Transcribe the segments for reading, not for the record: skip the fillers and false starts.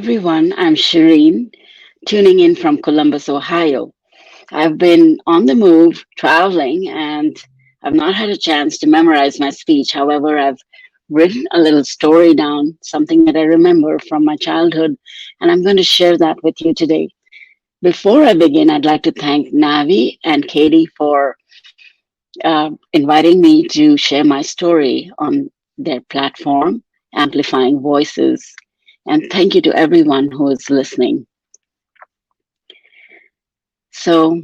everyone. I'm Shirin, tuning in from Columbus, Ohio. I've been on the move, traveling, and I've not had a chance to memorize my speech. However, I've written a little story down, something that I remember from my childhood, and I'm going to share that with you today. Before I begin, I'd like to thank Navi and Katie for inviting me to share my story on their platform, Amplifying Voices. And thank you to everyone who is listening. So,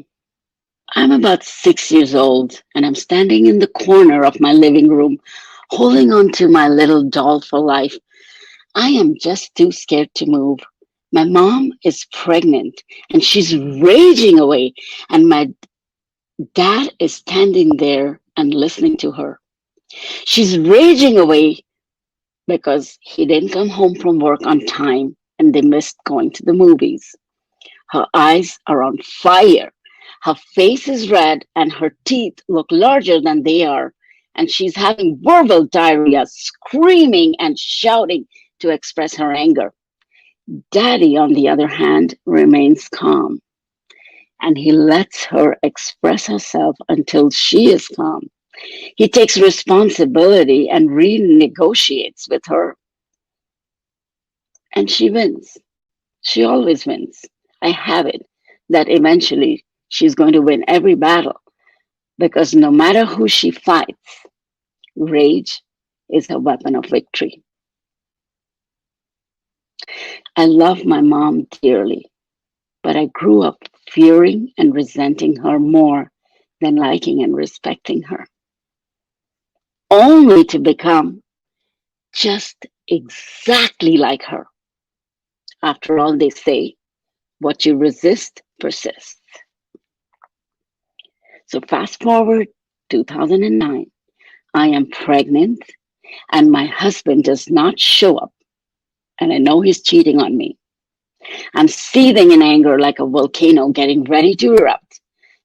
I'm about 6 years old, and I'm standing in the corner of my living room, holding on to my little doll for life. I am just too scared to move. My mom is pregnant, and she's raging away, and my dad is standing there and listening to her. She's raging away because he didn't come home from work on time and they missed going to the movies. Her eyes are on fire. Her face is red and her teeth look larger than they are. And she's having verbal diarrhea, screaming and shouting to express her anger. Daddy, on the other hand, remains calm and he lets her express herself until she is calm. He takes responsibility and renegotiates with her, and she wins. She always wins. I have it that eventually she's going to win every battle because no matter who she fights, rage is her weapon of victory. I love my mom dearly, but I grew up fearing and resenting her more than liking and respecting her, only to become just exactly like her. After all, they say, what you resist persists. So fast forward 2009, I am pregnant and my husband does not show up. And I know he's cheating on me. I'm seething in anger like a volcano getting ready to erupt.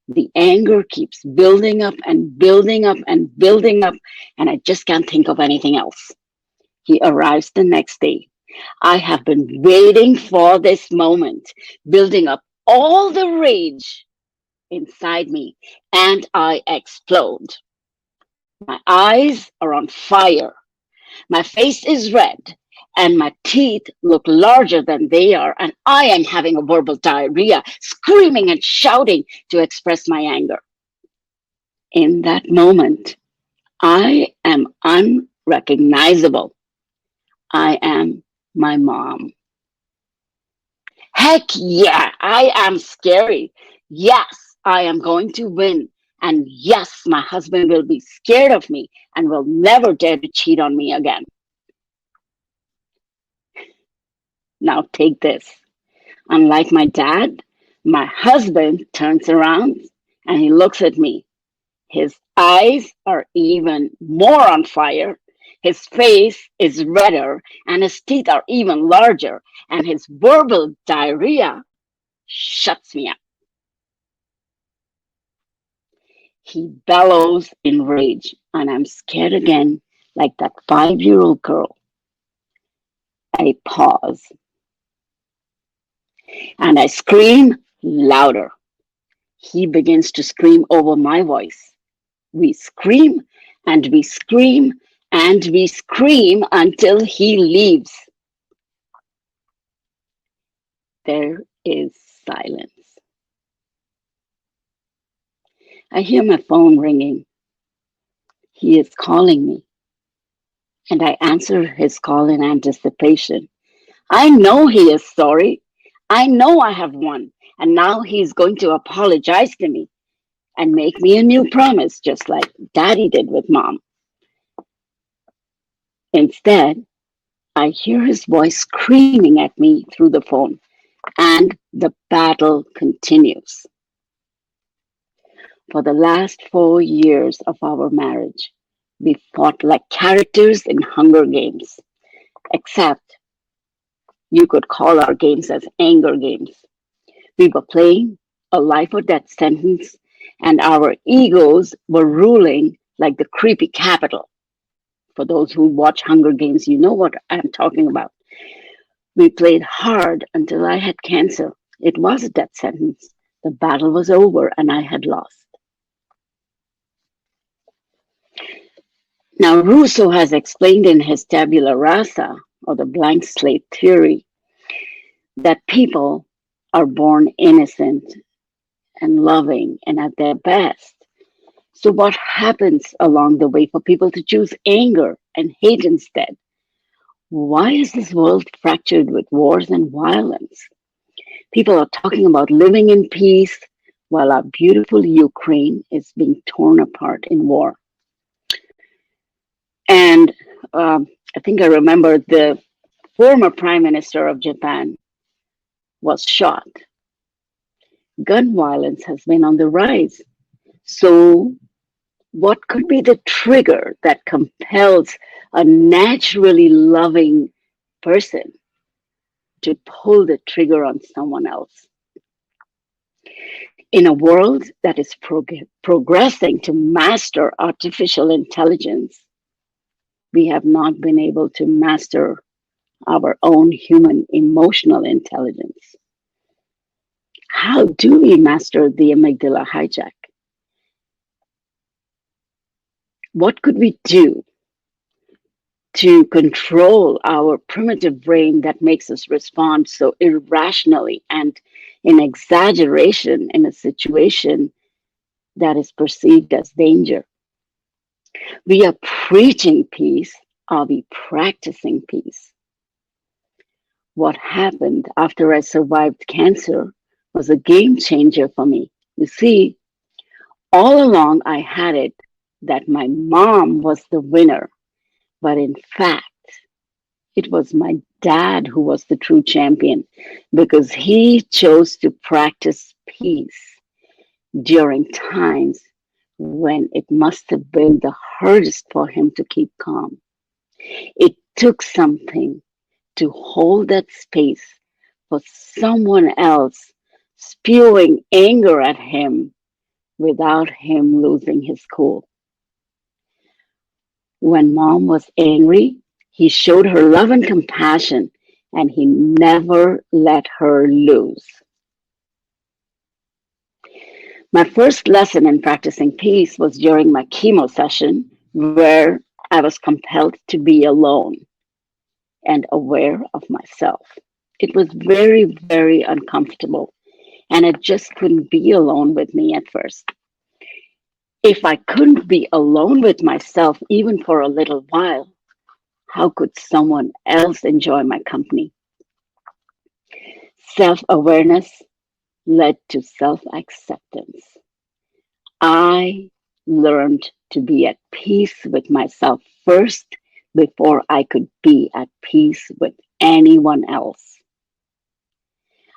The anger keeps building up and building up and building up, and I just can't think of anything else. He arrives the next day. I have been waiting for this moment, building up all the rage inside me, and I explode. My eyes are on fire. My face is red, and my teeth look larger than they are, and I am having a verbal diarrhea, screaming and shouting to express my anger. In that moment, I am unrecognizable. I am my mom. Heck yeah, I am scary. Yes, I am going to win. And yes, my husband will be scared of me and will never dare to cheat on me again. Now take this. Unlike my dad, my husband turns around and he looks at me. His eyes are even more on fire. His face is redder and his teeth are even larger, and his verbal diarrhea shuts me up. He bellows in rage, and I'm scared again, like that 5-year-old girl. I pause and I scream louder. He begins to scream over my voice. We scream and we scream and we scream until he leaves. There is silence. I hear my phone ringing. He is calling me, and I answer his call in anticipation. I know he is sorry. I know I have won, and now he's going to apologize to me and make me a new promise, just like Daddy did with Mom. Instead, I hear his voice screaming at me through the phone, and the battle continues. For the last 4 years of our marriage, we fought like characters in Hunger Games, except you could call our games as anger games. We were playing a life or death sentence, and our egos were ruling like the creepy capital. For those who watch Hunger Games, you know what I'm talking about. We played hard until I had cancer. It was a death sentence. The battle was over and I had lost. Now, Rousseau has explained in his tabula rasa, or the blank slate theory, that people are born innocent and loving and at their best. So, what happens along the way for people to choose anger and hate instead? Why is this world fractured with wars and violence? People are talking about living in peace while our beautiful Ukraine is being torn apart in war. And I think I remember the former prime minister of Japan was shot. Gun violence has been on the rise. So, what could be the trigger that compels a naturally loving person to pull the trigger on someone else? In a world that is progressing to master artificial intelligence, we have not been able to master our own human emotional intelligence. How do we master the amygdala hijack? What could we do to control our primitive brain that makes us respond so irrationally and in exaggeration in a situation that is perceived as danger? We are preaching peace. Are we practicing peace? What happened after I survived cancer was a game changer for me. You see, all along I had it that my mom was the winner, but in fact, it was my dad who was the true champion because he chose to practice peace during times when it must have been the hardest for him to keep calm. It took something to hold that space for someone else spewing anger at him without him losing his cool. When mom was angry, he showed her love and compassion, and he never let her lose. My first lesson in practicing peace was during my chemo session, where I was compelled to be alone and aware of myself. It was very, very uncomfortable, and I just couldn't be alone with me at first. If I couldn't be alone with myself even for a little while, how could someone else enjoy my company? Self awareness led to self acceptance. I learned to be at peace with myself first before I could be at peace with anyone else.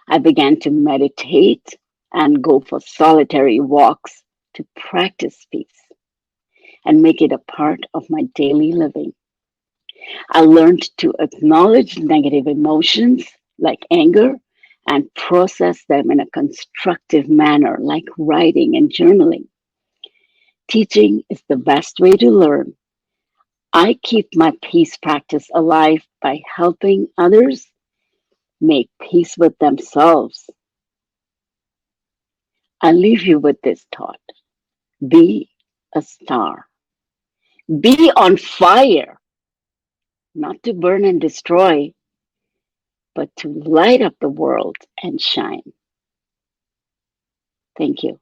I began to meditate and go for solitary walks to practice peace and make it a part of my daily living. I learned to acknowledge negative emotions like anger and process them in a constructive manner like writing and journaling. Teaching is the best way to learn. I keep my peace practice alive by helping others make peace with themselves. I leave you with this thought: be a star, be on fire, not to burn and destroy, but to light up the world and shine. Thank you.